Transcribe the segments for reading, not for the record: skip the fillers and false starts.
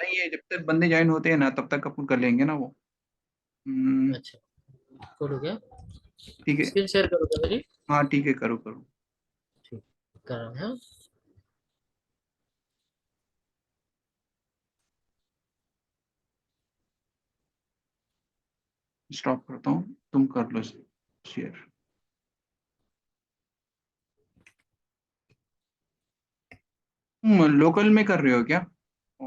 नहीं, ये जब तक बंदे ज्वाइन होते हैं ना तब तक अपन कर लेंगे ना वो। हम्म, अच्छा, करो क्या? ठीक है। स्क्रीन शेयर करो क्या मेरी? हाँ ठीक है, करो करो। ठीक, कर रहा हूँ, हाँ। स्टॉप करता हूँ, तुम कर लो शेयर। तुम लोकल में कर रहे हो क्या? ओ,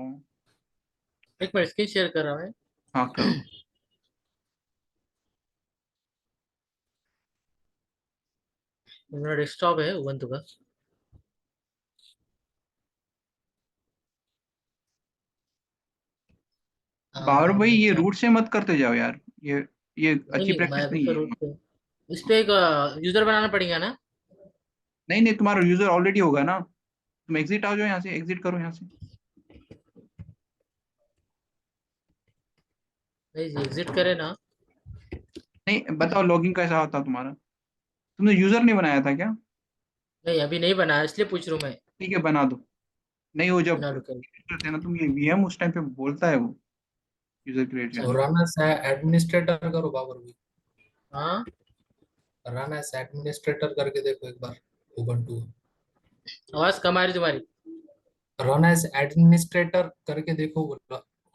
एक मिनट, स्क्रीन शेयर कर रहा हूँ। हाँ करो। मेरा डेस्कटॉप है उबंटू का। बाबर भाई, मैं ये क्या? रूट से मत करते जाओ यार। ये नहीं अच्छी नहीं, मैं प्रैक्टिस अभी नहीं तो है। रूट पे। इस पे एक यूजर बनाना पड़ेगा ना? नहीं नहीं, तुम्हारा यूजर ऑलरेडी होगा ना। तुम एग्जिट आ जाओ यहाँ से, एग्जिट करो यहाँ से। नहीं, एग्जिट करे ना? नहीं बताओ, लॉगिन कैसा होता तुम्हारा? तुमने यूजर नहीं बनाया था क्या? नहीं, अभी नहीं बनाया, इसलिए पूछ रहा हूँ मैं। ठीक है, बना दो। नहीं, वो जब बना लो कल। create करते हैं ना तुम, ये वीएम उस टाइम पे बोलता है वो, यूजर क्रिएट और करने के रन एज एडमिनिस्ट्रेटर करो बाबर भी। हाँ, रन एज एडमिनिस्ट्रेटर करके देखो एक बार उबंटू। आवाज कम आ रही तुम्हारी। रन एज एडमिनिस्ट्रेटर करके देखो।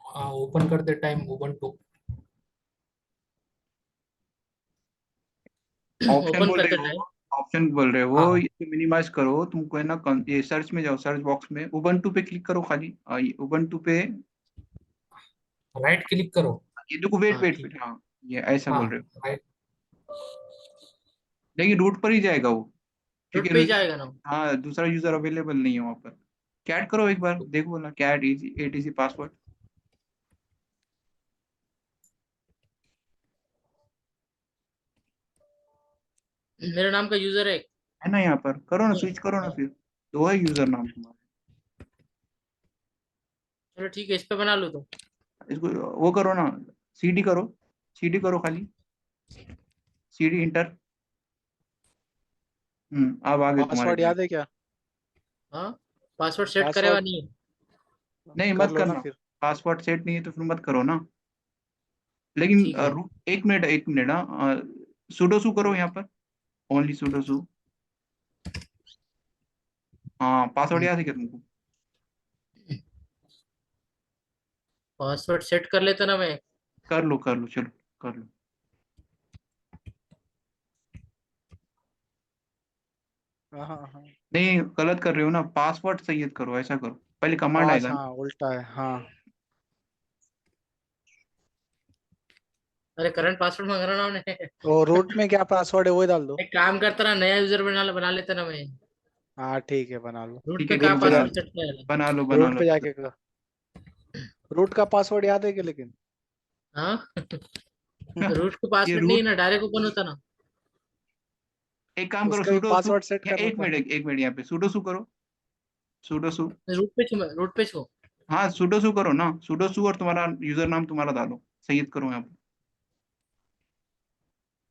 ओपन करते टाइम उबंटू। ऑप्शन ओपन बोल रहे करते हो। टाइम। ऑप्शन बोल रहे हो, हाँ, ये मिनिमाइज करो तुमको है ना, ये सर्च में जाओ, सर्च बॉक्स में उबंटू पे क्लिक करो खाली, उबंटू पे। राइट क्लिक करो। ये देखो, वेट हाँ वेट ठीक। वेट, हाँ ये ऐसा हाँ, बोल रहे हो। राइट। लेकिन रूट पर ही जाएगा वो, क्योंकि रूट पे ही जाएगा ना? हाँ दूसरा यूजर अवेलेबल नहीं है वहाँ पर। कैट करो एक बार, देखो ना, कैट इजी एटीसी पासवर्ड। मेरे नाम का यूजर है। है ना यहाँ पर, करो ना, स्विच करो ना फिर। दो है यूजर नाम तुम्हारा। चलो ठीक है, इस पे बना लो तुम। इसको वो करो ना, सीडी करो, सीडी करो खाली, सीडी इंटर। अब आगे तुम्हारे पासवर्ड टाइम। याद है क्या? हाँ, पासवर्ड सेट करे हुआ पासवर्ड नहीं है। नहीं कर मत लो ना करना। फिर। पासवर्ड सेट नहीं है तो फिर मत करो ना। लेकिन ठीक है। एक मिनट एक मिनट, हाँ सुडोसु करो यहाँ पर, ओनली सुडोसु। हाँ पासवर्ड याद है क्या तुमको? पासवर्ड सेट कर लेता ना मैं। कर लो चलो, कर लो। हाँ हाँ हाँ। नहीं गलत कर रहे हो ना, पासवर्ड सही करो, ऐसा करो, पहले कमांड पास आएगा ना। हाँ उल्टा है हाँ। अरे, करंट पासवर्ड मांग रहा ना उन्हें। और रूट में क्या पासवर्ड है वो ही डाल दो। एक काम करता ना, नया यूजर बना लेता ना मैं। हाँ ठीक है बना लो। रूट ठीक पे है कहाँ ठीक है, पे जा पासवर्ड सेट किया है? बना रूट लो पे अच्छा। जाके कर। रूट का पासवर्ड याद है क्या लेकिन? हाँ। रूट को ये पासवर्ड नहीं है रूट, ना, डायरेक्ट ओपन होता ना। एक काम करो, उसका भी सुडोसु। पासवर्ड सेट या करना एक था। मिनट, एक मिनट यहाँ पे सुडोसु करो, सुडोसु। रूट पे छू मैं, रूट पे छू। हाँ सुडोसु करो ना, सुडोसु और तुम्हारा यूजर नाम तुम्हारा डालो, सही करो यहाँ पे।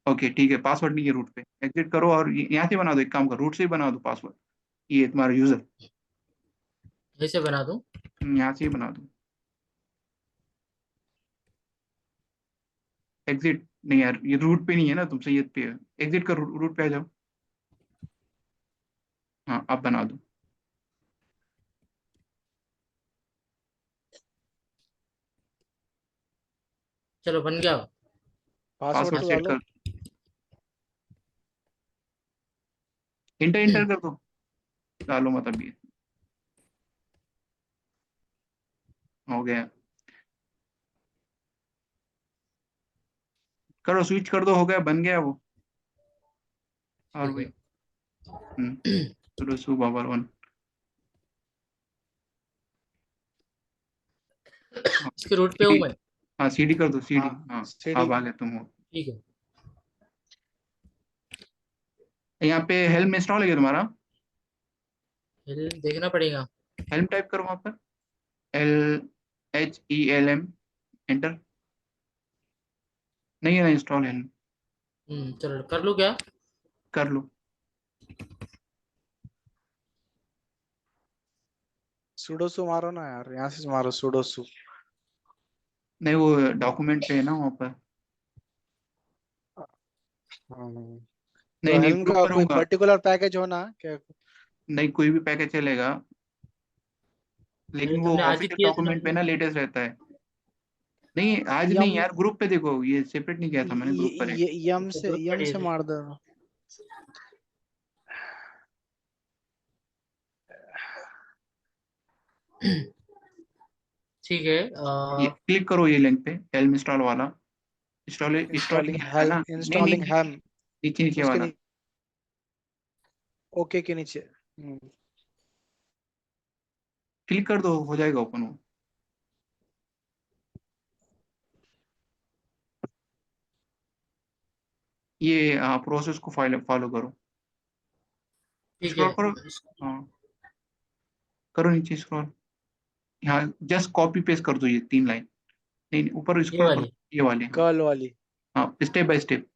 ओके ठीक है, पासवर्ड नहीं है रूट पे, एग्जिट करो और यहाँ से बना दो, एक काम करो, रूट से ही बना दो पासवर्ड, ये तुम्हारा यूजर। ऐसे बना दूं? यहाँ से ही बना दो। एग्जिट नहीं यार, ये रूट पे नहीं है ना, तुम सही पे है। एग्जिट कर, रूट पे आ जाओ। हाँ अब बना दो। चलो, बन गया। पासवर्ड पासवर्ड तो सेट डालो। कर, इंटर इंटर कर दो, डालो मतलब ये हो गया। करो, स्विच कर दो, हो गया, बन गया वो। और ठीक वही है। सुडोसु बाबर वन। हाँ इसके रूट पे हूँ सीडी, मैं। हाँ सीडी कर दो, सीडी, हाँ हाँ। सीढ़ी। अब आ गए तुम हो। ठीक है। यहाँ पे हेल्म इंस्टॉल है क्या तुम्हारा? फिर देखना पड़ेगा। हेल्म टाइप करो वहाँ पर, LHELM, एंटर। नहीं है ना इंस्टॉल हेल्म? चलो कर लूँ क्या? कर लो। सुडोसु मारो ना यार, यहाँ से मारो सुडोसु। नहीं वो डॉक्यूमेंट पे है ना वहाँ पर। तो नहीं नहीं हेल्म प्रूव का कोई करूंगा। पर्टिकुलर पैकेज होना क्या? नहीं कोई भी पैकेज चलेगा, अरे लेकिन वो तुमने आज ही ऑफिशियल किया था ना डॉक्यूमेंट पे ना लेटेस्ट रहता है। नहीं आज यम नहीं यार, ग्रुप पे देखो, ये सेपरेट नहीं किया था मैंने, ग्रुप पर है। तो ग्रुप पर यम ही से है। मार दो। ठीक है। ये क्लिक करो ये लिंक पे, हेल्म इंस्टॉल वाला। इंस्टॉलिंग इंस्टॉलिंग है ना, हेल्म, नहीं नहीं इंस्टॉलिंग नीचे हेल्म। नीचे नीचे उसके वाला। ओके के नीचे। क्लिक कर दो, हो जाएगा ओपन वो। ये प्रोसेस को फॉलो करो। ठीक स्क्रॉल है। करो। हाँ करो नीचे स्क्रॉल। यहाँ जस्ट कॉपी पेस्ट कर दो ये 3 लाइन। नहीं नहीं, ऊपर ये स्क्रॉल करो। वाली। ये वाले, हाँ। कर्ल वाली। हाँ स्टेप बाय स्टेप।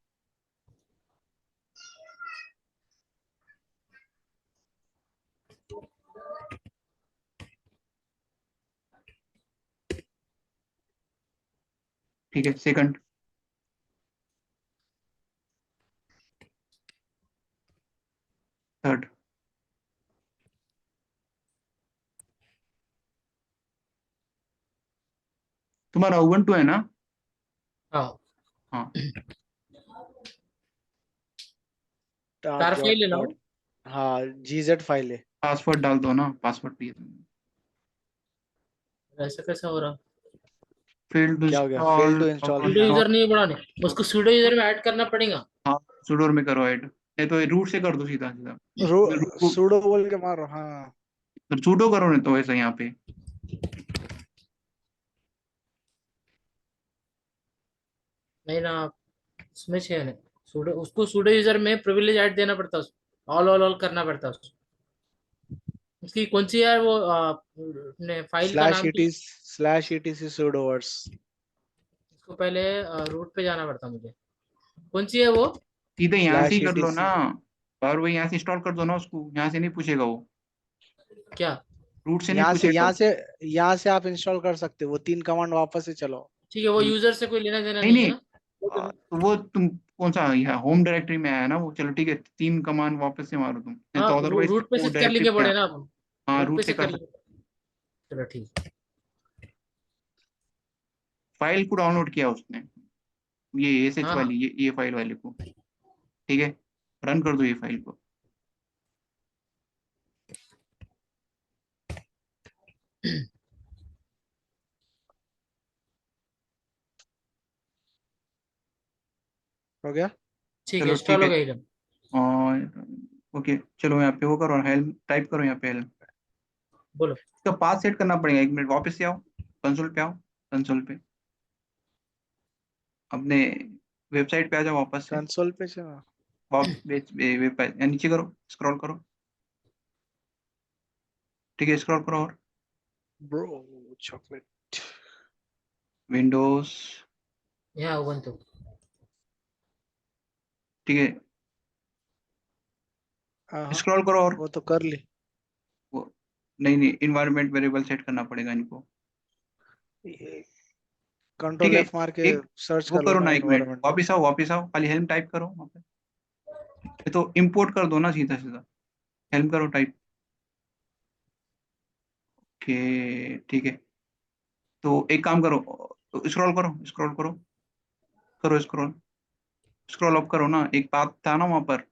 ठीक है, सेकंड। थर्ड। तुम्हारा उबंटू है ना? हाँ, हाँ। कार फाइल डॉट है ना डॉट। वो? हाँ, जीजेड फाइल है। पासवर्ड डाल दो ना, पासवर्ड भी। ऐसा कैसा हो रहा? फील्ड टू क्या हो गया? Fail install. To install sudo helm. User नहीं बढ़ाने, उसको सुडो यूजर में ऐड करना पड़ेगा। हाँ सुडोर में करो ऐड, नहीं तो रूट से कर दो सीधा सीधा। सुडो बोल के मारो, हाँ। सुडो करो, नहीं तो ऐसा यहाँ पे। नहीं ना, उसमें छे नहीं। सुडो, उसको सुडो यूजर में प्रिविलेज ऐड देना पड़ता है उसको, ऑल ऑल ऑल करना पड़ता है उसको। उसकी कौन सी है वो ने फाइल का स्लैश नाम क्या? ETC sudo words. इसको पहले रूट पे जाना पड़ता मुझे। कौन सी है वो? सीधे यहाँ से ही स्लैश कर लो ना। ETC। और वही यहाँ से इंस्टॉल कर दो ना उसको, यहाँ से नहीं पूछेगा वो। क्या? रूट से नहीं यहाँ से पूछेगा यहाँ वो। से यहाँ से आप इंस्टॉल कर सकते हो, वो 3 कमांड वापस से चलो। ठीक है, वो यूजर से कोई लेना देना नहीं नहीं है नहीं, ना? तो वो तुम कौन सा यहाँ होम डायरेक्टरी में आया ना वो, चलो ठीक है, 3 कमांड वापस से मारो तुम, नहीं हाँ, तो अदरवाइज रूट पे वो से कर डायरेक्टरी लेंगे पे बड़े ना अपन। हाँ रूट पे रूट से से कर कर सकते। लेंगे। चलो ठीक। फाइल को डाउनलोड किया उसने, ये एसएच हाँ हाँ। वाली, ये फाइल वाले को। ठीक है, रन कर दो ये फाइल को। हो गया। ठीक है, चलो ठीक इंस्टॉल हो है। गई एकदम। और ओके चलो, यहाँ पे वो करो, हेल्प टाइप करो यहाँ पे हेल्प। बोलो। इसका पाथ सेट करना पड़ेगा, 1 मिनट वापस से आओ, कंसोल पे आओ। कंसोल पे अपने वेबसाइट पे आ जाओ वापस से। कंसोल पे चलो। वेब वेब पे या नीचे करो, स्क्रॉल करो। ठीक है, स्क्रॉल करो और ब्रो, चॉकलेट। विंडोज। यहाँ उबंटू। ठीक है, हाँ, स्क्रॉल करो और वो तो कर ली। वो, नहीं नहीं, इन्वायरमेंट वेरिएबल सेट करना पड़ेगा इनको। ठीक कंट्रोल है, F मार के एक सर्च वो कर करो लेना ना, 1 मिनट एनवायरनमेंट। वापिस आओ, वापिस आओ, खाली हेल्म टाइप करो वहाँ पे। ये तो इंपोर्ट कर दो ना सीधा सीधा, हेल्म करो टाइप। ओके ठीक है, तो एक काम करो, स्क्रॉल करो, स्क्रॉल करो, करो स्क्रॉल। स्क्रॉल अप करो ना, एक पाथ था ना वहां पर।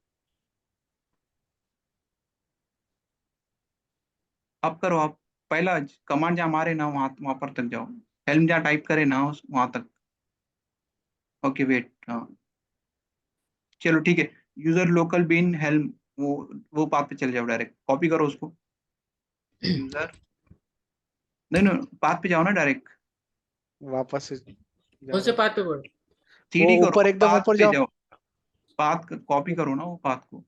अप करो आप, पहला कमांड जहाँ मारे ना वहां वहां पर तक जाओ। हेल्म जहाँ टाइप करे ना वहां तक। ओके वेट, हाँ चलो ठीक है। यूजर लोकल बिन हेल्म, वो पाथ पे चले जाओ, डायरेक्ट कॉपी करो उसको। यूजर, नहीं नहीं, पाथ पे जाओ ना डायरेक्ट। वापस से कौन जा से रहा हूँ। पाथ पे बोल? वो सीडी करो, ऊपर, एकदम पाथ ऊपर पे जाओ। जाओ। पाथ कॉपी करो ना वो पाथ को।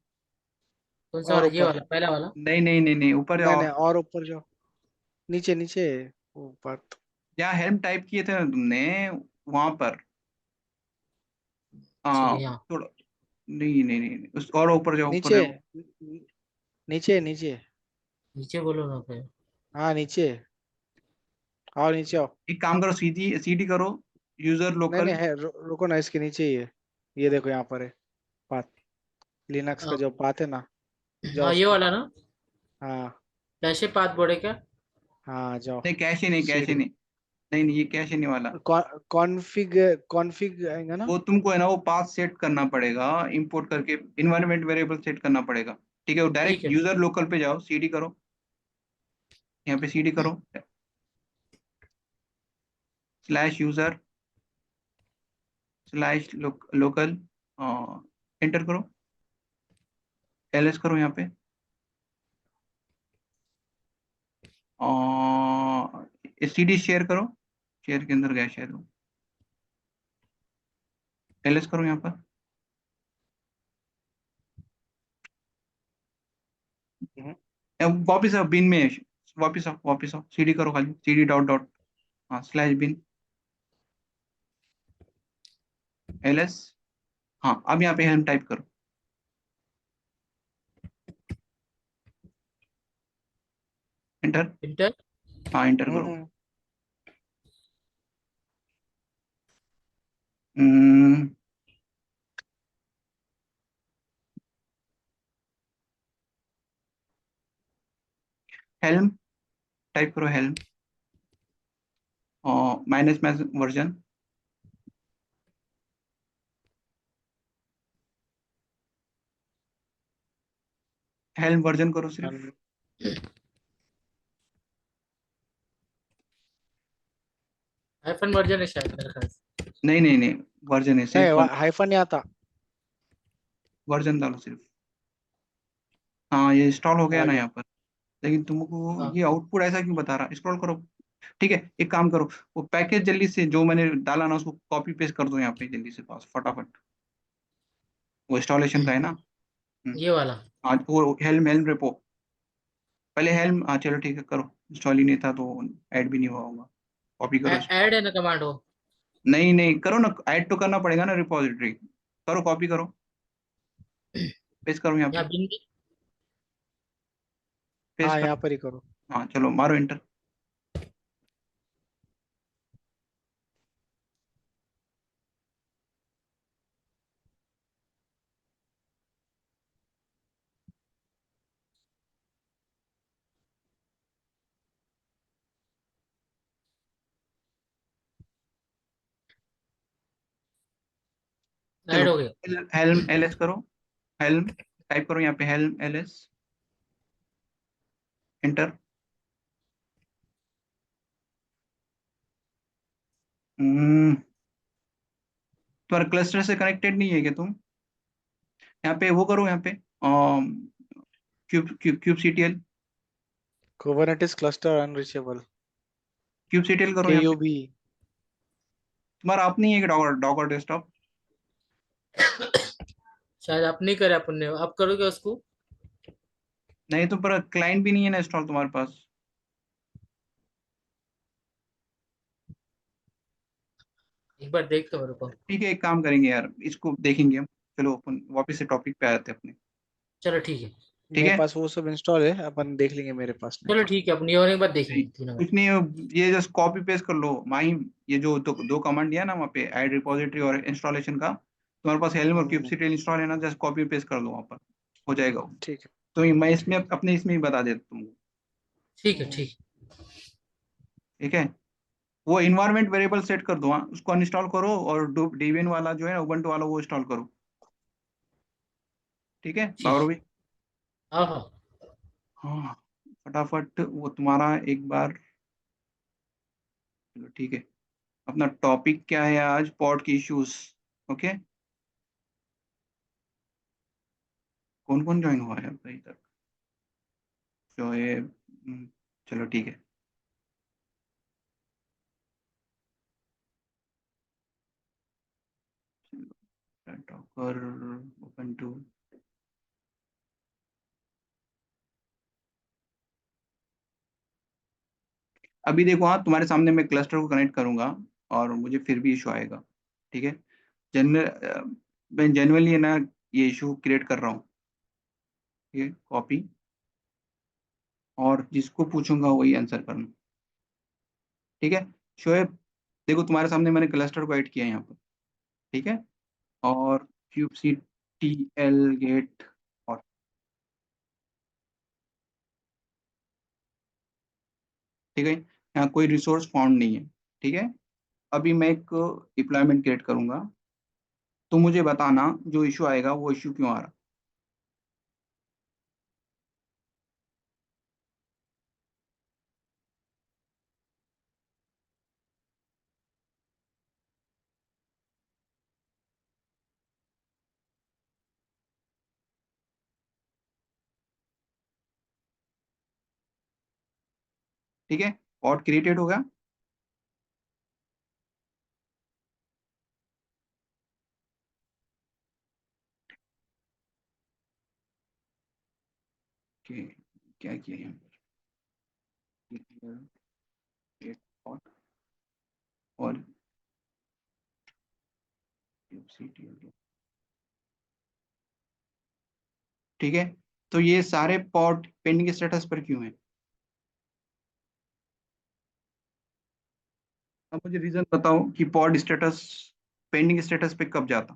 कौन सा और वाला? ये ऊपर। वाला पहला वाला? नहीं नहीं नहीं नहीं, ऊपर नहीं जाओ। नहीं, और ऊपर जाओ। नीचे नीचे। ऊपर जहाँ हेल्म टाइप किए थे ना तुमने, वहां पर। ठीक हाँ है, यहाँ। थोड़ा, नहीं नहीं नहीं नहीं, उस और ऊपर जाओ, ऊपर नीचे। जाओ। नीचे नीचे। नीचे बोलो ना फिर। हाँ नीचे, आओ नीचे आओ। एक काम करो, सीधी सीडी करो, यूजर नहीं नहीं लोकल। है, रुको ना, इसके नीचे ही है। ये देखो यहाँ पर है पाथ, लिनक्स का जो पाथ है ना, जाओ हाँ, उस ये पे। वाला ना। हाँ कैसे पाथ बोर्ड है क्या? हाँ जाओ। नहीं कैश ही नहीं, कैश ही सीडी नहीं। नहीं नहीं, ये कैश ही नहीं वाला। कॉन्फ़िग, कॉन्फ़िग आएगा ना। वो तुमको है ना, वो पाथ सेट करना पड़ेगा, इंपोर्ट करके इन्वायरमेंट वेरिएबल सेट करना पड़ेगा। ठीक है, वो ठीक डायरेक्ट है। यूजर लोकल पे जाओ, सीडी करो, यहाँ पे सीडी करो, slash user slash local, enter करो, एलएस करो यहाँ पे, सीडी शेयर करो, शेयर के अंदर गया शेयर हो, एलएस करो यहाँ पर। अब वापिस आओ बिन में, वापिस आओ सीडी करो, खाली सीडी डॉट डॉट, हाँ स्लैश बिन, एलएस। हाँ अब यहाँ पे हेल्म टाइप करो, एंटर। इंटर। हाँ एंटर करो। हम्म, हम्म, हेल्म टाइप करो, helm, minus version, helm version करो सिर्फ। आईफोन वर्जन है शायद मेरे ख्याल से। नहीं नहीं नहीं, वर्जन है नहीं सिर्फ, हाइफन नहीं आता। वर्जन डालो सिर्फ। हाँ ये इंस्टॉल हो गया आ ना गया। यहाँ पर, लेकिन तुमको हाँ, ये आउटपुट ऐसा क्यों बता रहा, स्क्रॉल करो। ठीक है, एक काम करो, वो पैकेज जल्दी से जो मैंने डाला ना, उसको कॉपी पेस्ट कर दो यहाँ पे जल्दी से, पास फटाफट, वो इंस्टॉलेशन का है ना। ये वाला। हाँ वो हेल्म हेल्म रेपो, पहले हेल्म, हाँ चलो ठीक है करो, इंस्टॉल ही नहीं था तो ऐड भी नहीं हुआ होगा, कॉपी करो इसको। ऐड है ना कमांड हो। नहीं नहीं करो ना, ऐड तो करना पड़ेगा ना रिपोजिटरी, करो कॉपी करो, पेस्ट करो यहाँ पे, यहाँ बिन। पेस्ट हाँ करो। यहाँ पर ही करो। हाँ चलो मारो इंटर। चलो ऐड हो गया। हेल्म एलएस करो, हेल्म टाइप करो यहाँ पे, हेल्म एलएस, एंटर। तुम्हारा क्लस्टर से कनेक्टेड नहीं है क्या तुम, यहाँ पे वो करो, यहाँ पे cube cube cube CTL, Kubernetes cluster unreachable, cube CTL करो यहाँ पे। KUB। तुम्हारा आप नहीं है कि डॉगर डॉगर डेस्कटॉप, शायद आप नहीं करे, अपन ने आप करोगे उसको। नहीं तो पर क्लाइंट भी नहीं है ना इंस्टॉल तुम्हारे पास। एक बार देख तो मेरे को। ठीक है, एक काम करेंगे यार, इसको देखेंगे हम। चलो अपन वापस से टॉपिक पे आते हैं अपने। चलो ठीक है। ठीक मेरे है, पास वो सब इंस्टॉल है, अपन देख लेंगे, मेरे पास नहीं। चलो ठीक है, अपनी होने के बाद देखेंगे तीनों में। कुछ नहीं, ये जस्ट कॉपी पेस्ट कर लो माहिम, ये जो दो कमांड दिया ना वहाँ पे, ऐड रिपोजिटरी और इंस्टॉलेशन का, तुम्हारे पास हेल्म और हम्म, क्यूबसीटी इंस्टॉल है ना, जस्ट कॉपी पेस्ट कर दो वहाँ पर, हो जाएगा वो। ठीक है। तो मैं इसमें अपने इसमें ही बता देता तुमको। ठीक है, हम्म, ठीक। ठीक है, वो इन्वायरमेंट वेरिएबल सेट कर दो, हाँ उसको अनइंस्टॉल करो, और डेबियन वाला जो है ना, उबंटू वाला, वो इंस्टॉल करो। ठीक है ठीक। बाबर भाई। हाँ हाँ। हाँ फटाफट वो तुम्हारा एक बार, चलो ठीक है, अपना टॉपिक क्या है आज, पॉड की इश्यूज। ओके, कौन कौन ज्वाइन हुआ है अभी तक, शोएब, चलो ठीक है। डॉकर, उबंटू, अभी देखो, हाँ तुम्हारे सामने मैं क्लस्टर को कनेक्ट करूंगा, और मुझे फिर भी इशू आएगा। ठीक है, जनरल, मैं जेनुअनली है ना, ये इशू क्रिएट कर रहा हूँ। ठीक है, कॉपी, और जिसको पूछूंगा वही आंसर करना, ठीक है। शोएब, देखो तुम्हारे सामने मैंने क्लस्टर को ऐड किया है यहाँ पर, ठीक है। और cube C T L get, और ठीक है, यहाँ कोई रिसोर्स फाउंड नहीं है, ठीक है। अभी मैं एक डिप्लॉयमेंट क्रिएट करूंगा, तो मुझे बताना जो इशू आएगा वो इशू क्यों आ रहा। ठीक है, पॉट क्रिएटेड हो गया। ओके, क्या किया यहाँ पर, create pot और cube ठीक है। तो ये सारे पॉट पेंडिंग स्टेटस पर क्यों है? अब मुझे रीजन बताओ कि पॉड स्टेटस पेंडिंग स्टेटस पे कब जाता।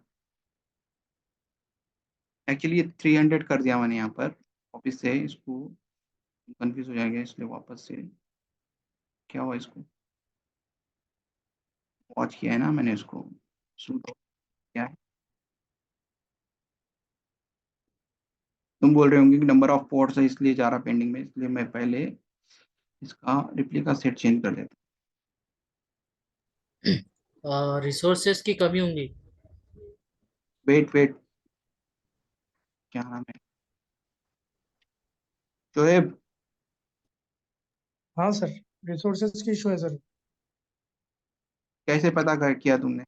एक्चुअली ये 300 कर दिया मैंने यहाँ पर, वापस से इसको, कंफ्यूज हो जाएगा इसलिए वापस से, क्या हुआ इसको, वॉच किया है ना मैंने इसको, sudo क्या है, तुम बोल रहे होंगे कि नंबर ऑफ पोर्ट्स है इसलिए जा रहा पेंडिंग में, इसलिए मैं पहले इसका रिप्लिका सेट चेंज कर देता रिसोर्सेज की कमी होंगी। हूँ। वेट वेट, क्या नाम है, शोएब, हाँ सर, रिसोर्सेज की इशू है सर। कैसे पता कर किया तुमने?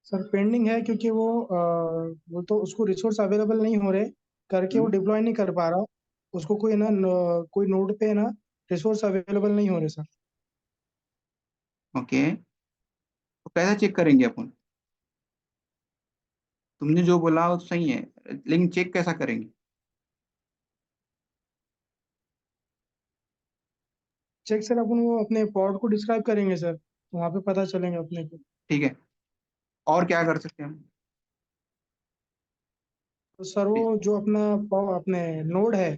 सर पेंडिंग है क्योंकि वो तो उसको रिसोर्स अवेलेबल नहीं हो रहे करके वो हम्म, डिप्लॉय नहीं कर पा रहा। उसको कोई कोई नोड पे ना रिसोर्स अवेलेबल नहीं हो रहे सर। ओके, तो कैसे चेक करेंगे अपन? तुमने जो बोला वो सही है, लेकिन चेक कैसा करेंगे? चेक सर अपन वो अपने पॉड को डिस्क्राइब करेंगे सर, तो वहाँ पे पता चलेंगे अपने को। ठीक है, और क्या कर सकते हैं हम? तो सर वो जो अपने नोड है,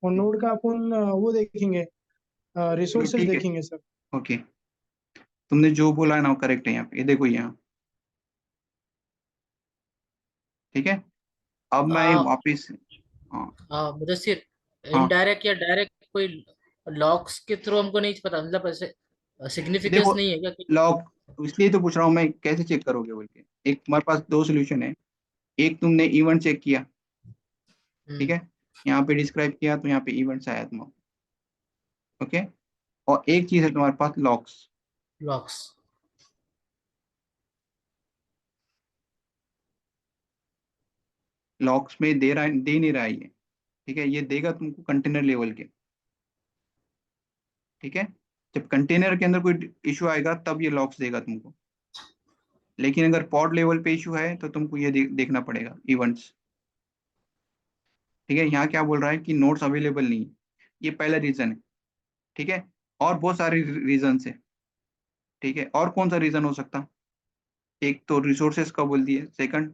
वो नोड का अपन वो देखेंगे, चलो रिसोर्सेज ठीक है, देखेंगे सर। ओके, तुमने जो बोला है ना वो करेक्ट है यहाँ पे, ये देखो यहाँ, ठीक है। अब मैं आ, वापिस, हाँ मुदस्सिर, हाँ, इनडायरेक्ट या डायरेक्ट कोई लॉक्स के थ्रू हमको नहीं पता, मतलब ऐसे सिग्निफिकेंस देखो नहीं है क्या कि? लॉग, इसलिए तो पूछ रहा हूँ मैं कैसे चेक करोगे बोल के। एक तुम्हारे पास दो सोल्यूशन है, एक तुमने इवेंट चेक किया, ठीक है, यहाँ पे डिस्क्राइब किया तो यहाँ पे इवेंट्स आया तुम्हारा, ओके। और एक चीज है तुम्हारे पास लॉक्स, लॉक्स। लॉक्स में दे रहा है, दे नहीं रहा है ये, ठीक है, ये देगा तुमको कंटेनर लेवल के, ठीक है। जब कंटेनर के अंदर कोई इशू आएगा तब ये लॉक्स देगा तुमको, लेकिन अगर पॉड लेवल पे इशू है तो तुमको ये देखना पड़ेगा इवेंट्स, ठीक है। यहाँ क्या बोल रहा है कि नोट्स अवेलेबल नहीं है, ये पहला रीजन है, ठीक है। और बहुत सारे रीजन है, ठीक है। और कौन सा रीजन हो सकता? एक तो रिसोर्सेज का बोल दिए, सेकंड,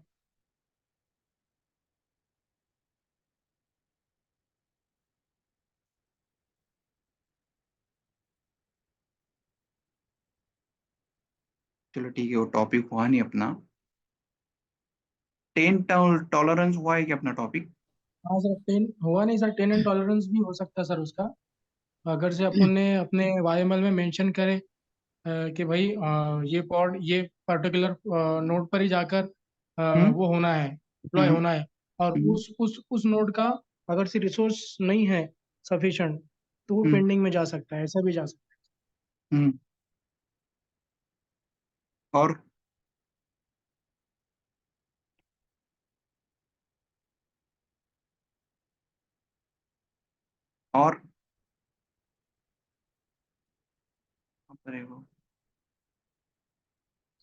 चलो ठीक है वो टॉपिक हुआ नहीं अपना, 10 टॉलरेंस हुआ है क्या अपना टॉपिक? हाँ सर, 10 हुआ नहीं सर, 10 एंड टॉलरेंस भी हो सकता है सर उसका। अगर से अपन ने अपने वाईएमएल में मेंशन करे कि भाई ये पॉड ये पर्टिकुलर नोड पर ही जाकर हम्म वो होना है, डिप्लॉय हम्म होना है। और हम्म उस नोड का अगर से रिसोर्स नहीं है सफिशिएंट, तो वो हम्म पेंडिंग में जा सकता है, ऐसा भी जा सकता हम्म। और और कहाँ पर है वो? है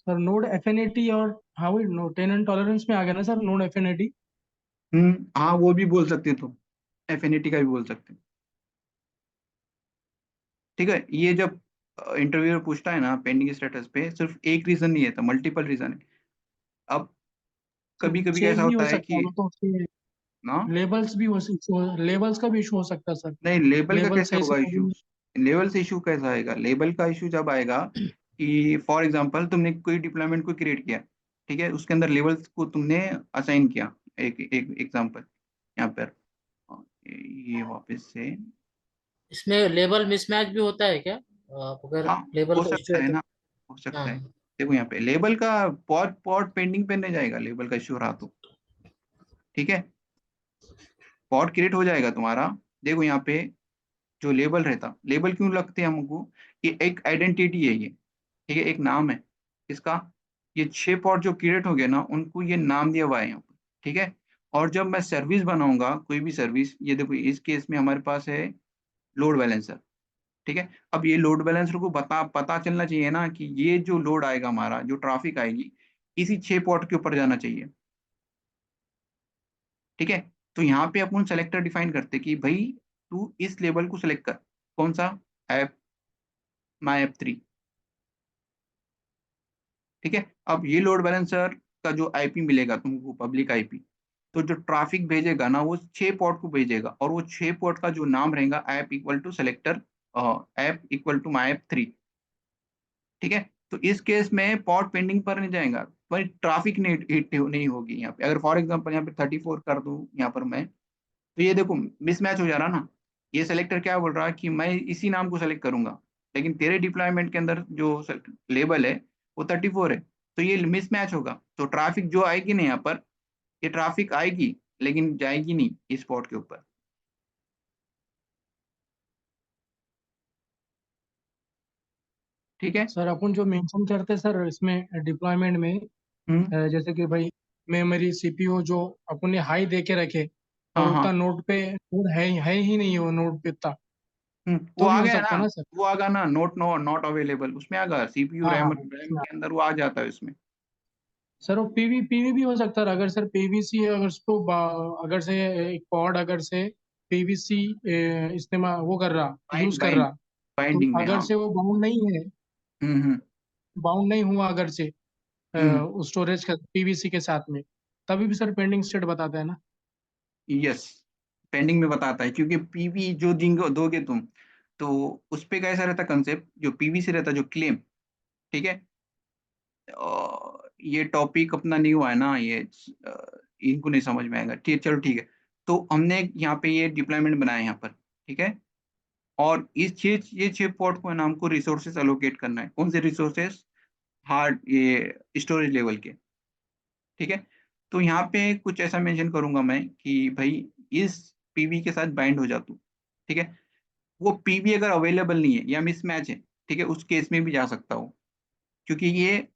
सर। नोड एफिनिटी और हाँ वही नो 10 एंड टॉलरेंस में आ गया ना सर, नोड एफिनिटी। हाँ वो भी बोल सकते हो तुम, एफिनिटी का भी बोल सकते हो, ठीक है, ये जब इंटरव्यूअर पूछता है ना पेंडिंग स्टेटस पे, सिर्फ एक रीजन नहीं है, तो मल्टीपल रीजन है। अब कभी कभी चेक ऐसा भी हो होता है सकता है, कि वो तो उसके ना, लेबल्स भी लेबल्स का भी इशू हो सकता है सर। नहीं लेबल का लेबल कैसे सही से होगा इशू? लेवल से इशू कैसा आएगा? लेबल का इशू जब आएगा कि फॉर एग्जांपल तुमने कोई डिप्लॉयमेंट को क्रिएट किया, ठीक है, उसके अंदर लेवल्स को तुमने असाइन किया। एक एक एग्जांपल यहाँ पर, ये वापस से, इसमें लेबल मिसमैच भी होता है क्या? अगर हाँ लेबल हो का इश्यू सकता है है तो? ना, हो सकता है। हाँ। देखो यहाँ पे लेबल का पॉट पॉट पेंडिंग पे नहीं जाएगा, लेबल का इशू रहा तो, ठीक है, पॉट क्रिएट हो जाएगा तुम्हारा। देखो यहाँ पे जो लेबल रहता, लेबल क्यों लगते हैं हमको? ये एक आइडेंटिटी है ये, ठीक है, एक नाम है इसका। ये 6 पॉट जो क्रिएट हो गए ना, उनको ये नाम दिया हुआ है यहाँ पर, ठीक है। और जब मैं सर्विस बनाऊंगा कोई भी सर्विस, ये देखो इस केस में हमारे पास है लोड बैलेंसर, ठीक है। अब ये लोड बैलेंसर को पता चलना चाहिए ना कि ये जो लोड आएगा हमारा, जो ट्रैफिक आएगी, इसी 6 पॉट के ऊपर जाना चाहिए, ठीक है। तो यहाँ पे अपन सेलेक्टर डिफाइन करते कि भाई तू इस लेबल को सिलेक्ट कर, कौन सा? ऐप, माई ऐप 3, ठीक है। अब ये लोड बैलेंसर का जो आईपी मिलेगा तुमको, पब्लिक आईपी, तो जो ट्रैफिक भेजेगा ना वो 6 पॉट को भेजेगा, और वो 6 पॉट का जो नाम रहेगा, app equal to selector, app equal to my app 3, ठीक है। तो इस केस में पॉट पेंडिंग पर नहीं जाएगा, पर ट्रैफिक नहीं हिट नहीं होगी यहाँ पे। अगर फॉर एग्जांपल यहाँ पे 34 कर दूं यहाँ पर मैं, तो ये देखो मिसमैच हो जा रहा ना। ये सेलेक्टर क्या बोल रहा है कि मैं इसी नाम को सेलेक्ट करूंगा, लेकिन तेरे डिप्लॉयमेंट के अंदर जो लेबल है वो 34 है, तो ये मिसमैच होगा। तो ट्रैफिक जो आएगी ना यहाँ पर, ये ट्रैफिक आएगी लेकिन जाएगी नहीं इस स्पॉट के ऊपर, ठीक है। सर अपन जो मेंशन करते हैं सर इसमें डिप्लॉयमेंट में, हम्म, जैसे कि भाई मेमोरी सीपीयू जो अपन ने हाई दे के रखे, और हाँ हाँ, उतना नोड पे नोड है ही नहीं, वो नोड पे उतना, वो तो भी आ हो गया सकता ना, है ना सर? वो आ गया ना, नॉट अवेलेबल, उसमें आ गया सीपीयू हाँ हाँ रैम हाँ, रैम उसमें के अंदर वो आ जाता है उसमें। सर वो पीवी भी हो सकता है। अगर सर पीवीसी, अगर उसको अगर से एक पॉड अगर से पीवीसी इस्तेमाल वो कर रहा, यूज बाइंड कर बाइंड रहा, तो बाइंडिंग में, अगर हाँ। से वो बाउंड नहीं है, हम्म, बाउंड नहीं हुआ अगर से हम्म, उस स्टोरेज का पीवीसी के साथ में, तभी भी सर पेंडिंग स्टेट बताता है ना? यस, पेंडिंग में बताता है, क्योंकि पीवी जो दोगे तुम, तो उस पे कैसा रहता कंसेप्ट, जो पीवी से रहता, जो क्लेम, ठीक है। ये टॉपिक अपना न्यू है ना, ये इनको नहीं समझ में आएगा, ठीक, चलो ठीक है। तो हमने यहाँ पे ये डिप्लॉयमेंट बनाया है यहाँ पर, ठीक है। और ये 6 पॉट को है ना हमको रिसोर्सेस एलोकेट करना है। कौन से रिसोर्सेस? हार्ड, ये स्टोरेज लेवल के, ठीक है। तो यहाँ पे कुछ ऐसा मेंशन करूंगा मैं कि भाई इस पीवी के साथ बाइंड हो जा तू, ठीक है। वो पीवी अगर अवेलेबल नहीं है या मिसमैच है, ठीक है, उस केस में भी जा सकता हो, क्योंकि ये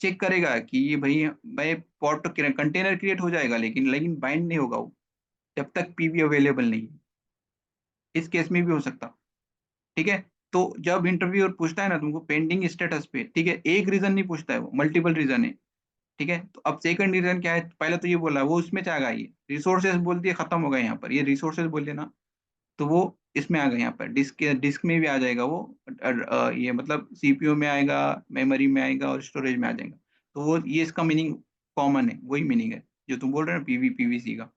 चेक करेगा कि ये भाई भाई पॉट तो कंटेनर क्रिएट हो जाएगा, लेकिन बाइंड नहीं होगा वो जब तक पीवी अवेलेबल नहीं है। इस केस में भी हो सकता, ठीक है। तो जब इंटरव्यूअर पूछता है ना तुमको पेंडिंग स्टेटस पे, ठीक है, एक रीजन नहीं पूछता है, वो मल्टीपल रीजन है, ठीक है। तो अब सेकंड रीजन क्या है? पहले तो ये बोला वो उसमें आ गया, ये रिसोर्सेज बोल दिए, खत्म हो गया यहाँ पर, ये रिसोर्सेज बोल दिया ना, तो वो इसमें आ गया, यहाँ पर डिस्क डिस्क में भी आ जाएगा वो, ये मतलब सीपीयू में आएगा, मेमोरी में आएगा और स्टोरेज में आ जाएगा। तो वो ये इसका मीनिंग कॉमन है, वही मीनिंग है जो तुम बोल रहे हो ना, पीवीसी का,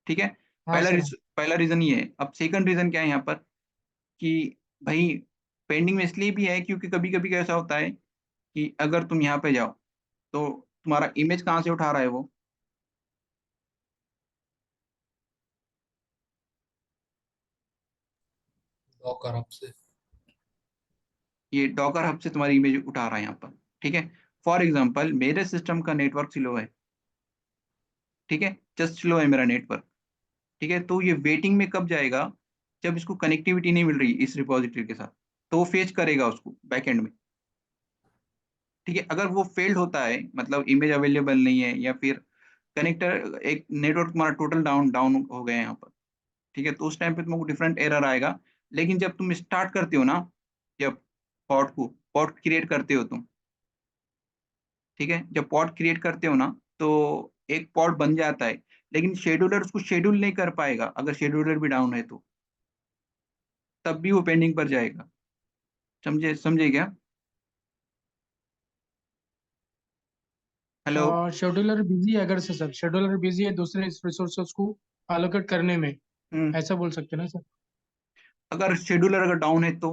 ठीक है। हाँ सर। पहला रीजन ये है। अब सेकंड रीजन क्या है यहाँ पर कि भाई पेंडिंग में इसलिए भी है क्योंकि कभी कभी कैसा होता है कि अगर तुम यहाँ पे जाओ, तो तुम्हारा इमेज कहाँ से उठा रहा है वो? डॉकर हब से। ये डॉकर हब से तुम्हारी इमेज उठा रहा है यहाँ पर, ठीक है। फॉर एग्जाम्पल मेरे सिस्टम का नेटवर्क स्लो है, ठीक है, जस्ट स्लो है मेरा नेटवर्क, ठीक है। तो ये वेटिंग में कब जाएगा? जब इसको कनेक्टिविटी नहीं मिल रही इस रिपोजिटरी के साथ, तो वो फेच करेगा उसको बैकएंड में, ठीक है। अगर वो फेल्ड होता है, मतलब इमेज अवेलेबल नहीं है, या फिर कनेक्टर, एक नेटवर्क तुम्हारा टोटल डाउन डाउन हो गया है यहाँ पर, ठीक है, तो उस टाइम पे तुमको डिफरेंट एरर आएगा। लेकिन जब तुम स्टार्ट करते हो ना, जब पॉट क्रिएट करते हो तुम, ठीक है, जब पॉट क्रिएट करते हो ना, तो एक पॉट बन जाता है, लेकिन शेड्यूलर उसको शेड्यूल नहीं कर पाएगा अगर शेड्यूलर भी डाउन है तो, तब भी वो पेंडिंग पर जाएगा। समझे क्या? हेलो? शेड्यूलर बिजी है अगर से सर, शेड्यूलर बिजी है दूसरे रिसोर्सेज को एलोकेट करने में, ऐसा बोल सकते हैं ना सर? अगर शेड्यूलर अगर डाउन है तो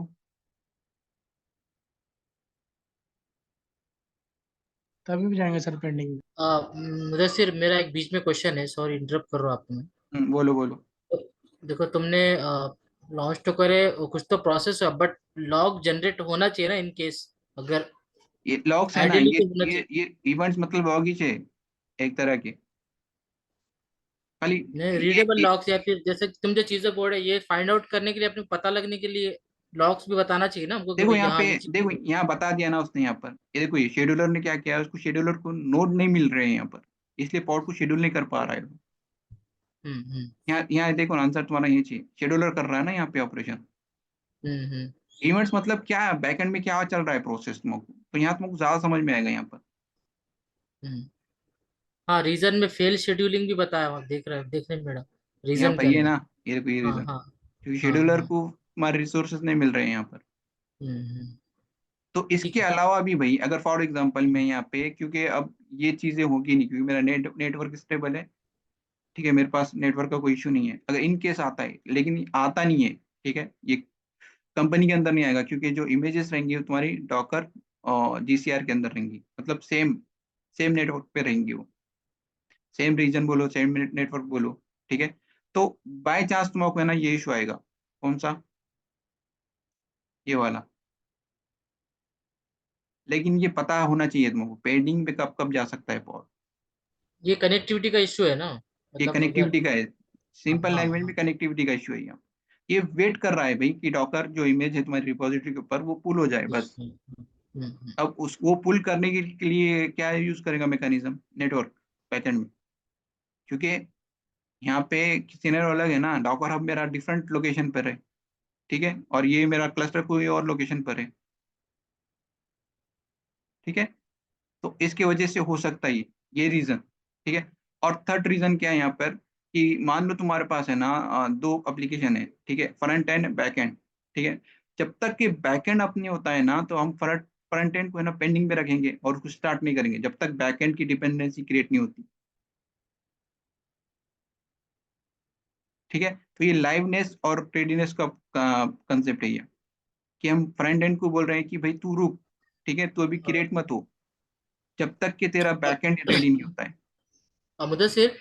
तभी भी जाएंगे सर पेंडिंग में। मुदस्सिर, मेरा एक बीच में क्वेश्चन है, सॉरी इंटरप्ट कर रहा हूँ आपको मैं। बोलो बोलो। देखो तुमने लॉन्च तो करे, कुछ तो प्रोसेस है, बट लॉग जनरेट होना चाहिए ना इन केस, अगर ये लॉग्स है ना, आइडियली ये तो होना ये चाहिए। ये इवेंट्स मतलब लॉग ही है एक तरह के। खाली नहीं, ये, रीडेबल ये लॉग्स, या फिर जैसे तुम जो चीजें बोल रहे हो ये फाइंड आउट करने के लिए, अपने पता लगने के लिए लॉग्स भी बताना चाहिए ना हमको कि देखो भाई यहाँ यहाँ पे, ये चीज। देखो यहाँ बता दिया ना उसने। यहाँ पर ये देखो, ये शेड्यूलर ने क्या किया, उसको शेड्यूलर को नोड नहीं मिल रहे हैं यहाँ पर, इसलिए पॉड को शेड्यूल नहीं कर पा रहा है वो। हम्म यहाँ देखो ना, आंसर तुम्हारा ये चाहिए, शेड्यूलर कर रहा है ना यहाँ पे ऑपरेशन। हम्म। इवेंट्स मतलब क्या है, बैकएंड में क्या चल रहा है प्रोसेस तुमको, तो यहाँ तुमको ज्यादा समझ में आएगा यहाँ पर। हम्म। हाँ, रीजन में फेल शेड्यूलिंग भी बताया हुआ, देख रहे देखने में मैडम, यहाँ रीजन पर के ये अंदर। ना, ये देखो ये हाँ रीजन, हाँ क्योंकि हाँ शेड्यूलर हाँ। को हमारे रिसोर्सेज नहीं मिल रहे हैं यहाँ पर। हम्म। तो ठीक इसके है। अलावा भी भाई, अगर फॉर एग्जांपल मैं यहाँ पे, क्योंकि अब ये चीजें होगी नहीं, क्योंकि मेरा नेटवर्क स्टेबल है, ठीक है, मेरे पास नेटवर्क का कोई इशू नहीं है। अगर इन केस आता है, लेकिन आता नहीं है, ठीक है, ये कंपनी के अंदर नहीं आएगा, क्योंकि जो इमेजेस रहेंगी वो तुम्हारी डॉकर और जीसीआर के अंदर रहेंगी, मतलब सेम सेम नेटवर्क पे रहेंगी वो, सेम रीजन बोलो, सेम नेटवर्क बोलो, ठीक है। तो बाय चांस तुमको है ना ये इशू आएगा, कौन सा, ये वाला। लेकिन ये पता होना चाहिए तुमको पेंडिंग पे कब कब जा सकता है पॉड। ये कनेक्टिविटी का इश्यू है ना, ये मतलब अगर। कनेक्टिविटी का है, हाँ सिंपल हाँ लैंग्वेज में हाँ। कनेक्टिविटी का इशू है यहाँ। ये वेट कर रहा है भाई कि डॉकर जो इमेज है तुम्हारी रिपोजिटरी के ऊपर वो पुल हो जाए बस। हम्म। अब उसको पुल करने के लिए क्या यूज करेगा मैकेनिज्म, नेटवर्क बैकएंड में, क्योंकि यहाँ पे सिनेरियो अलग है ना, डॉकर हब मेरा डिफरेंट लोकेशन पर है, ठीक है, और ये मेरा क्लस्टर कोई और लोकेशन पर है, ठीक है। तो इसके वजह से हो सकता है ये रीजन, ठीक है। और थर्ड रीजन क्या है यहाँ पर, कि मान लो तुम्हारे पास है ना दो एप्लीकेशन है, ठीक है, फ्रंट एंड बैक एंड, ठीक है। जब तक कि बैक एंड अपने होता है ना, तो हम फ्रंट एंड को है ना पेंडिंग पे रखेंगे और उसको स्टार्ट नहीं करेंगे जब तक बैक एंड की डिपेंडेंसी क्रिएट नहीं होती, ठीक है। तो ये लाइवनेस और रेडीनेस का कंसेप्ट है ये, कि हम फ्रंट एंड को बोल रहे हैं कि भाई तू रुक, ठीक है, तू अभी क्रिएट मत हो जब तक कि तेरा बैक एंड रेडी नहीं होता है। मुदस्सिर,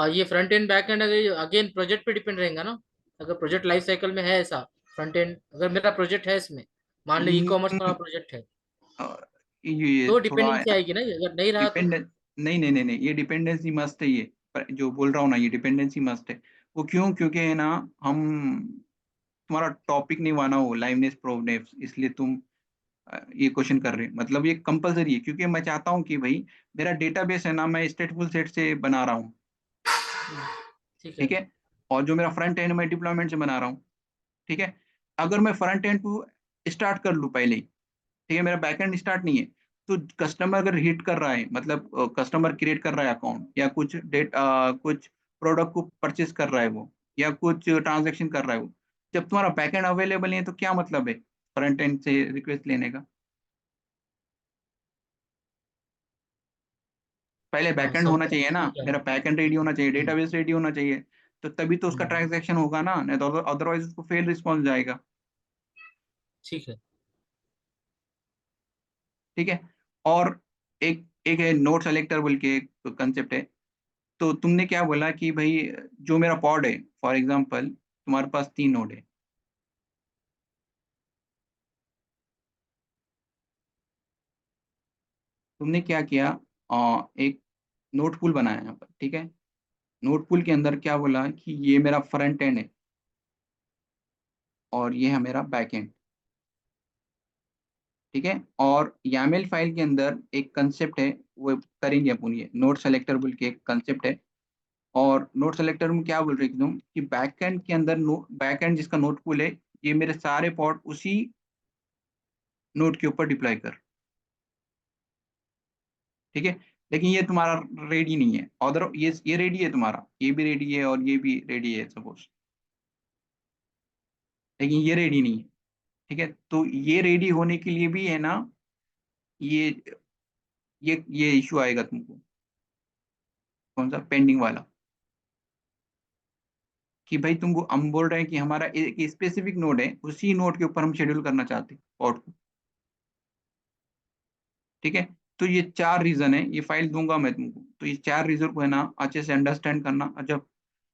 ये फ्रंट एंड बैक एंड अगर अगेन प्रोजेक्ट पे डिपेंड रहेगा ना, अगर प्रोजेक्ट लाइफ साइकिल में है ऐसा, फ्रंट एंड अगर मेरा प्रोजेक्ट है इसमें, मान लो ई कॉमर्स वाला हम्म, प्रोजेक्ट है, ये तो थोड़ा डिपेंडेंसी आएगी ना, अगर नहीं रहा तो। डिपेंडेंट, नहीं नहीं नहीं नहीं, ये डिपेंडेंसी मस्ट है ये, पर जो बोल रहा हूँ ना, ये डिपेंडेंसी मस्ट है। वो क्यों, क्योंकि है ना, हम तुम्हारा टॉपिक नहीं माना हो लाइवनेस प्रोवनेस, इसलिए तुम ये क्वेश्चन कर रहे हैं, मतलब ये कंपलसरी है, क्योंकि मैं चाहता हूँ कि भाई मेरा डेटाबेस है ना, मैं स्टेटफुल सेट से बना रहा हूँ, ठीक है। ठीक है, और जो मेरा फ्रंट एंड मैं डिप्लॉयमेंट से बना रहा हूँ, ठीक है। अगर मैं फ्रंट एंड को स्टार्ट कर लूँ पहले ही, ठीक है, मेरा बैकएंड स्टार्ट नहीं है, तो कस्टमर अगर हिट कर रहा है, मतलब कस्टमर क्रिएट कर रहा है अकाउंट, या कुछ कुछ प्रोडक्ट को परचेज कर रहा है वो, या कुछ ट्रांजेक्शन कर रहा है वो, जब तुम्हारा बैकएंड अवेलेबल नहीं है तो क्या मतलब है फ्रंट एंड से रिक्वेस्ट लेने का। पहले हाँ, बैकएंड होना समझा, चाहिए ना, ठीक है। मेरा बैकएंड रेडी होना चाहिए, हम्म, डेटाबेस रेडी होना चाहिए, तो तभी तो उसका हम्म, ट्रांजैक्शन होगा ना, नहीं तो अदरवाइज उसको फेल रिस्पॉन्स जाएगा, ठीक है। ठीक है। और एक एक है नोट सेलेक्टर बोल के एक कंसेप्ट है। तो तुमने क्या बोला कि भाई जो मेरा पॉड है, फॉर एग्जांपल तुम्हारे पास 3 नोड है, तुमने क्या किया, एक नोट पुल बनाया यहाँ पर, ठीक है। नोट पुल के अंदर क्या बोला कि ये मेरा फ्रंट एंड है और ये है मेरा बैक एंड, ठीक है। और YAML फाइल के अंदर एक कंसेप्ट है, वो करेंगे अपन, ये नोट सेलेक्टर बोल के एक कंसेप्ट है। और नोट सेलेक्टर में क्या बोल रहे हैं तुम, कि बैक एंड के अंदर बैक एंड जिसका नोट पुल है, ये मेरे सारे पॉड उसी नोट के ऊपर डिप्लॉय कर, ठीक है। लेकिन ये तुम्हारा रेडी नहीं है, अदर ये रेडी है तुम्हारा, ये भी रेडी है और ये भी रेडी है सपोज, लेकिन ये रेडी नहीं है। ठीक है, तो ये रेडी होने के लिए भी है ना, ये ये इशू आएगा तुमको। कौन सा? पेंडिंग वाला। कि भाई तुमको, हम बोल रहे हैं कि हमारा एक स्पेसिफिक नोड है, उसी नोड के ऊपर हम शेड्यूल करना चाहते हैं पॉड को। ठीक है, तो ये 4 रीजन है, ये फाइल दूंगा मैं तुमको, तो ये 4 रीजन को है ना अच्छे से अंडरस्टैंड करना। और जब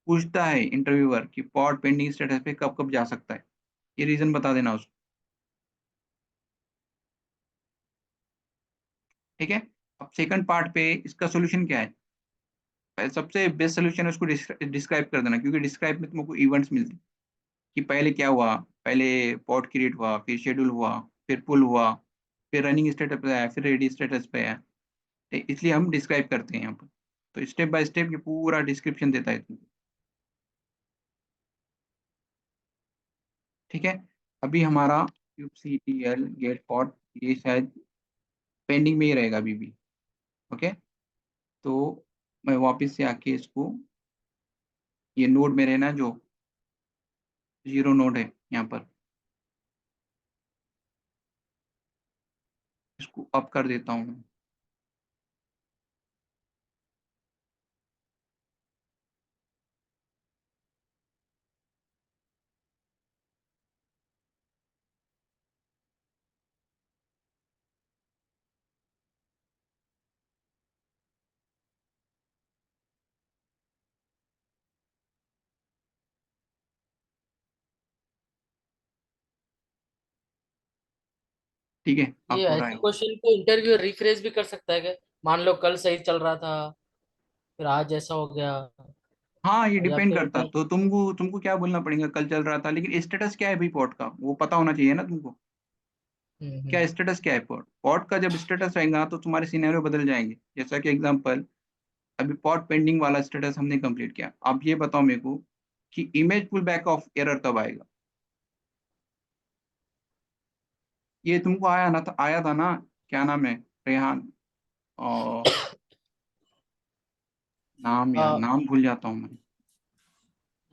पूछता है इंटरव्यूअर कि पॉड पेंडिंग स्टेटस पे कब कब जा सकता है, ये रीजन बता देना उसको। ठीक है, अब सेकंड पार्ट पे इसका सोल्यूशन क्या है? सबसे बेस्ट सोल्यूशन है उसको डिस्क्राइब कर देना, क्योंकि डिस्क्राइब में तुमको इवेंट्स मिलते हैं कि पहले क्या हुआ, पहले पॉड क्रिएट हुआ, फिर शेड्यूल हुआ, फिर पुल हुआ, फिर रनिंग स्टेटस पे आया, फिर रेडी स्टेटस पे आया। इसलिए हम डिस्क्राइब करते हैं यहाँ पर। तो स्टेप बाय स्टेप ये पूरा डिस्क्रिप्शन देता है तुमको। ठीक है, अभी हमारा kubectl गेट पॉड ये शायद पेंडिंग में ही रहेगा अभी भी। ओके, तो मैं वापस से आके इसको, ये नोड में रहना जो 0 नोड है यहाँ पर, इसको अप कर देता हूँ। ठीक है, ये अप हो रहा ऐसे है। क्वेश्चन को इंटरव्यू रिफ्रेश भी कर सकता है क्या? मान लो कल सही चल रहा था, फिर आज ऐसा हो गया, हाँ, ये या डिपेंड फिर करता, तो तुमको तुमको क्या बोलना पड़ेगा, कल चल रहा था, लेकिन स्टेटस क्या है भाई पॉड का, वो पता होना चाहिए ना तुमको। क्या हम्म। स्टेटस क्या है पॉड, पॉड का जब स्टेटस रहेगा तो तुम्हारे सिनेरियो बदल जाएंगे। जैसा कि एग्जांपल, अभी पॉड पेंडिंग वाला स्टेटस हमने कंप्लीट किया, अब ये बताओ मेरे को कि image pull back off error कब आएगा। ये तुमको आया था ना, क्या नाम है, रेहान, और नाम, यार आ, नाम भूल जाता हूँ मैं।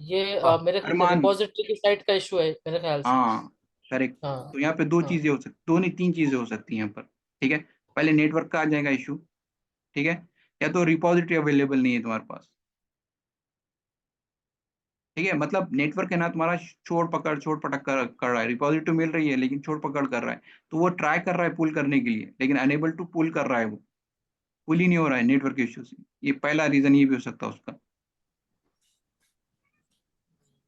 ये हाँ, मेरे अरमान। रिपोजिटरी की साइट का इशू है मेरे ख्याल से। हाँ, करेक्ट। हाँ। तो यहाँ पे दो हाँ। चीजें हो सकती, दो नहीं 3 चीजें हो सकती हैं यहाँ पर। ठीक है, पहले नेटवर्क का आ जाएगा इशू। ठीक है, या तो रिपोजिटरी अवेलेबल नहीं है तुम्हारे पास। ठीक है, मतलब नेटवर्क है ना तुम्हारा, छोड़ पटक कर रहा है, रिपोजिटरी मिल रही है लेकिन छोड़ पकड़ कर रहा है। तो वो ट्राई कर रहा है पुल करने के लिए, लेकिन अनेबल टू पुल कर रहा है, वो पुल ही नहीं हो रहा है नेटवर्क इशू से। ये पहला रीजन ये भी हो सकता है उसका।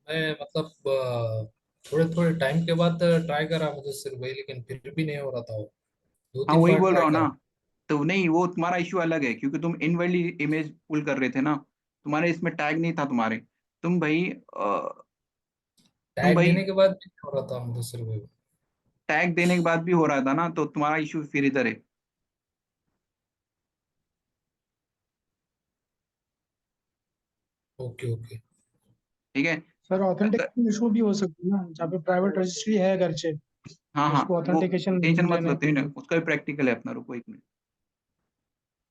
मैं मतलब थोड़े थोड़े टाइम के बाद ट्राई करा मुझे सिर्फ वही, लेकिन फिर भी नहीं हो रहा था वो। दो हाँ, तीन वही बार बोल रहा ट्राई हूँ ना। करा। तो नहीं, वो तुम्हारा इशू अलग है, क्योंकि तुम इनवैलिड इमेज पुल कर रहे थे ना, तुम्हारे इसमें टैग नहीं था तुम्हारे। तुम भाई तुम टैग भाई देने के बाद भी नहीं हो रहा था मुझे सिर्फ वही। टैग देने के बाद भी हो रहा था ना, तो तुम्हारा इशू फिर इधर है। Okay okay. ठीक है। सर ऑथेंटिकेशन इशू भी हो सकती है ना, जहाँ पे प्राइवेट रजिस्ट्री है घर से, हाँ हाँ, उसको वो ऑथेंटिकेशन टेंशन मत लेना लो, है तेरे पड़ेगा। उसका भी प्रैक्टिकल है अपना, रुको 1 मिनट।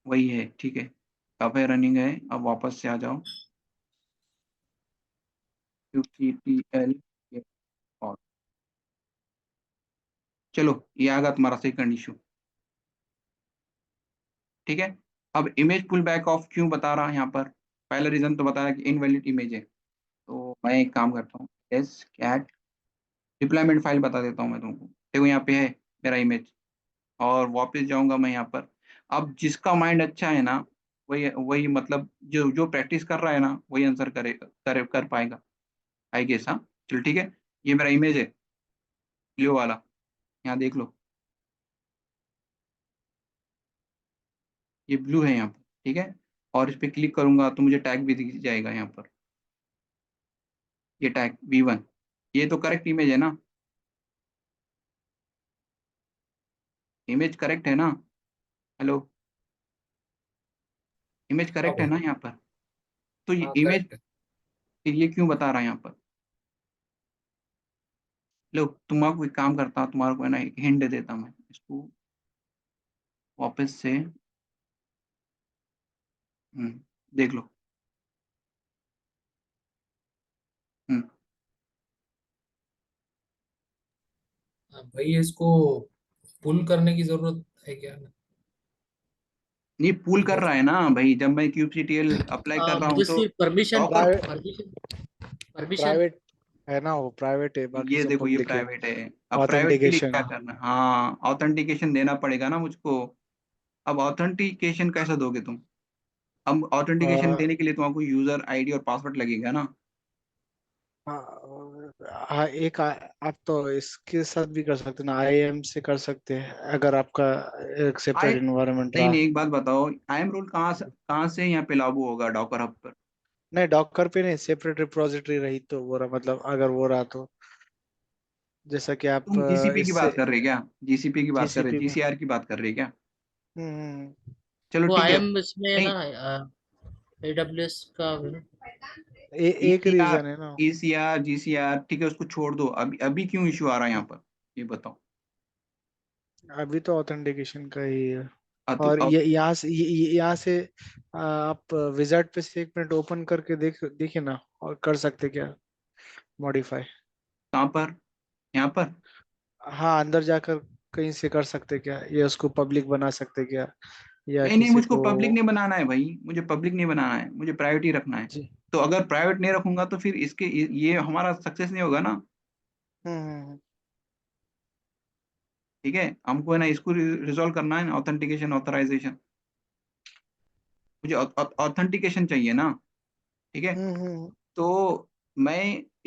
वही है, ठीक है। अब है, रनिंग है, अब वापस से आ जाओ। QCTL और चलो, ये आ गया तुम्हारा सेकंड इशू। ठीक है, अब इमेज पुल बैक ऑफ क्यों बता रहा है यहाँ पर? पहला रीजन तो बता रहा है कि इनवैलिड इमेज है। तो मैं एक काम करता हूँ, एस कैट डिप्लॉयमेंट फाइल बता देता हूँ मैं तुमको। देखो यहाँ पे है मेरा इमेज, और वापस जाऊंगा मैं यहाँ पर। अब जिसका माइंड अच्छा है ना, वही वही मतलब जो जो प्रैक्टिस कर रहा है ना, वही आंसर कर पाएगा, आई गेस। हाँ, चलो ठीक है। ये मेरा इमेज है, ब्लू वाला, यहाँ देख लो, ये ब्लू है यहाँ पर। ठीक है, और इस पे क्लिक करूंगा तो मुझे टैग भी दिख जाएगा यहाँ पर, ये टैग V1। ये तो करेक्ट इमेज है ना, इमेज करेक्ट है ना? हेलो, इमेज हाँ करेक्ट है भाई। ना यहाँ पर? तो ये हाँ इमेज, करेक्ट है। फिर ये क्यों बता रहा है यहाँ पर? लो, तुम्हारा एक काम करता, तुम्हारा को है ना एक हिंट दे देता मैं इसको, वापस से। देख लो। हम्म भाई इसको पुल करने की जरूरत है क्या? नहीं, पुल कर इधर रहा है ना भाई, जब मैं kubectl अप्लाई कर रहा हूँ मुझे तो सिर्फ permission Docker, permission permission private है ना, वो प्राइवेट है, बाकी ये सब देखो ये पब्लिक है। प्राइवेट है। अब प्राइवेट के लिए ऑथेंटिकेशन। क्या करना है? हाँ, ऑथेंटिकेशन देना पड़ेगा ना मुझको। अब ऑथेंटिकेशन कैसे दोगे तुम? अब ऑथेंटिकेशन देने के लिए तुमको यूजर आईडी और पासवर्ड लगेगा ना। हाँ, आप तो इसके साथ भी कर सकते हैं ना, IAM से कर सकते हैं, अगर आपका एक आई सेपरेट इन्वायरमेंट नहीं रहा। नहीं, एक बात बताओ, IAM रोल कहाँ से यहाँ पे लागू होगा डॉकर हब पर? नहीं, डॉकर पे नहीं, सेपरेट रिपोजिटरी रही तो वो रहा, मतलब अगर वो रहा तो, जैसा कि आप तुम जीसीपी की इससे बात कर रहे क्या? जीसीपी की बात कर रहे, GCP में। जीसीआर की बात कर रहे क्या? हम्म। चलो वो ठीक आई है। एम इसमें है नहीं, ना, AWS का है ना। एक ईसीआर रीजन है ना। ईसीआर जीसीआर ठीक है, उसको छोड़ दो। अभी अभी क्यों इशू आ रहा है यहाँ पर, ये बताओ। अभी तो ऑथेंटिकेशन का ही है। तो और अब ये यहाँ से आप विजार्ड पे से 1 मिनट ओपन करके देखिए ना, और कर सकते क्या मॉडिफाई। कहाँ पर? यहाँ पर? हाँ, अंदर जाकर कहीं से कर सकते क्या, या उसको पब्लिक बना सकते क्या, या नहीं नहीं, किसी मुझको को। पब्लिक नहीं बनाना है भाई, मुझे पब्लिक नहीं बनाना है, मुझे प्राइवेट ही रखना है। जी। तो अगर प्राइवेट नहीं रखूंगा तो फिर इसके ये हमारा सक्सेस नहीं होगा ना। हम्म। ठीक है, हमको है ना इसको रिजॉल्व करना है, ऑथेंटिकेशन ऑथराइजेशन। मुझे ऑथेंटिकेशन चाहिए ना। ठीक है, हम्म। तो मैं